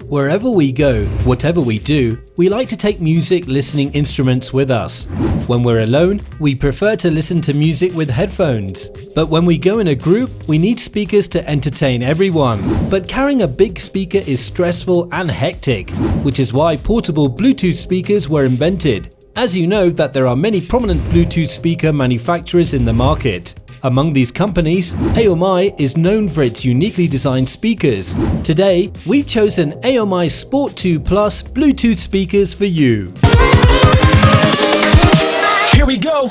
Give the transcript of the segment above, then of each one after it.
Wherever we go, whatever we do, we like to take music listening instruments with us. When we're alone, we prefer to listen to music with headphones. But when we go in a group, we need speakers to entertain everyone. But carrying a big speaker is stressful and hectic, which is why portable Bluetooth speakers were invented. As you know that there are many prominent Bluetooth speaker manufacturers in the market. Among these companies, Aomais is known for its uniquely designed speakers. Today, we've chosen Aomais Sport II Plus Bluetooth speakers for you. Here we go!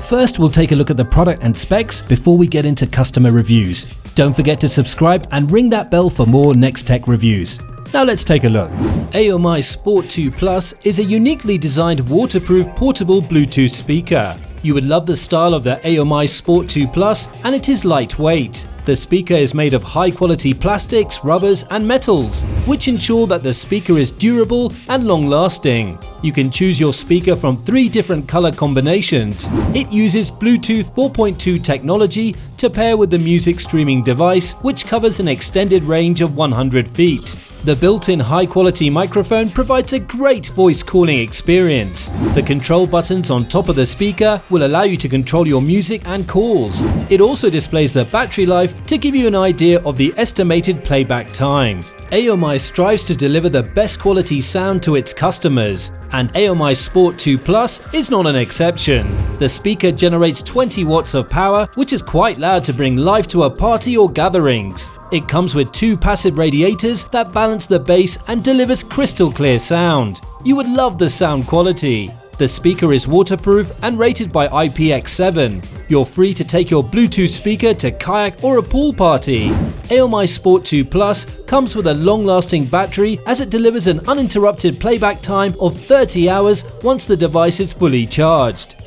First, we'll take a look at the product and specs before we get into customer reviews. Don't forget to subscribe and ring that bell for more Next Tech reviews. Now let's take a look. Aomais Sport II Plus is a uniquely designed waterproof portable Bluetooth speaker. You would love the style of the Aomais Sport II Plus, and it is lightweight. The speaker is made of high-quality plastics, rubbers and metals, which ensure that the speaker is durable and long-lasting. You can choose your speaker from 3 different color combinations. It uses Bluetooth 4.2 technology to pair with the music streaming device, which covers an extended range of 100 feet. The built-in high-quality microphone provides a great voice calling experience. The control buttons on top of the speaker will allow you to control your music and calls. It also displays the battery life to give you an idea of the estimated playback time. Aomais strives to deliver the best quality sound to its customers, and Aomais Sport II Plus is not an exception. The speaker generates 20 watts of power, which is quite loud to bring life to a party or gatherings. It comes with 2 passive radiators that balance the bass and delivers crystal clear sound. You would love the sound quality. The speaker is waterproof and rated by IPX7. You're free to take your Bluetooth speaker to kayak or a pool party. Aomais Sport II Plus comes with a long-lasting battery as it delivers an uninterrupted playback time of 30 hours once the device is fully charged.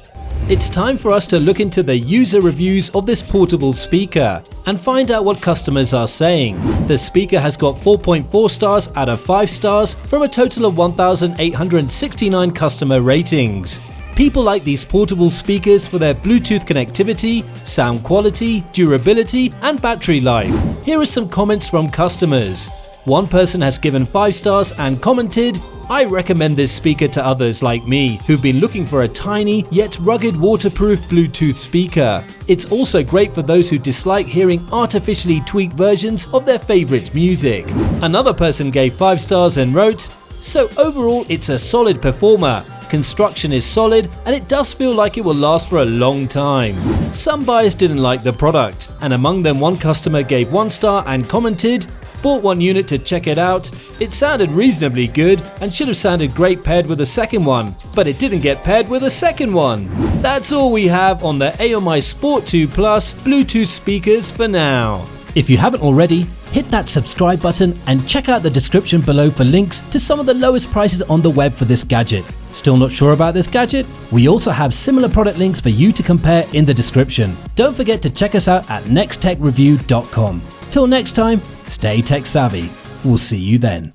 It's time for us to look into the user reviews of this portable speaker and find out what customers are saying. The speaker has got 4.4 stars out of 5 stars from a total of 1,869 customer ratings. People like these portable speakers for their Bluetooth connectivity, sound quality, durability, and battery life. Here are some comments from customers. One person has given 5 stars and commented, "I recommend this speaker to others like me who've been looking for a tiny yet rugged waterproof Bluetooth speaker. It's also great for those who dislike hearing artificially tweaked versions of their favorite music." Another person gave 5 stars and wrote, "So overall it's a solid performer. Construction is solid and it does feel like it will last for a long time." Some buyers didn't like the product, and among them one customer gave 1 star and commented, "Bought 1 unit to check it out. It sounded reasonably good and should have sounded great paired with the second one, but it didn't get paired with a second one." That's all we have on the Aomais Sport II Plus Bluetooth speakers for now. If you haven't already, hit that subscribe button and check out the description below for links to some of the lowest prices on the web for this gadget. Still not sure about this gadget? We also have similar product links for you to compare in the description. Don't forget to check us out at nexttechreview.com. Till next time, stay tech savvy. We'll see you then.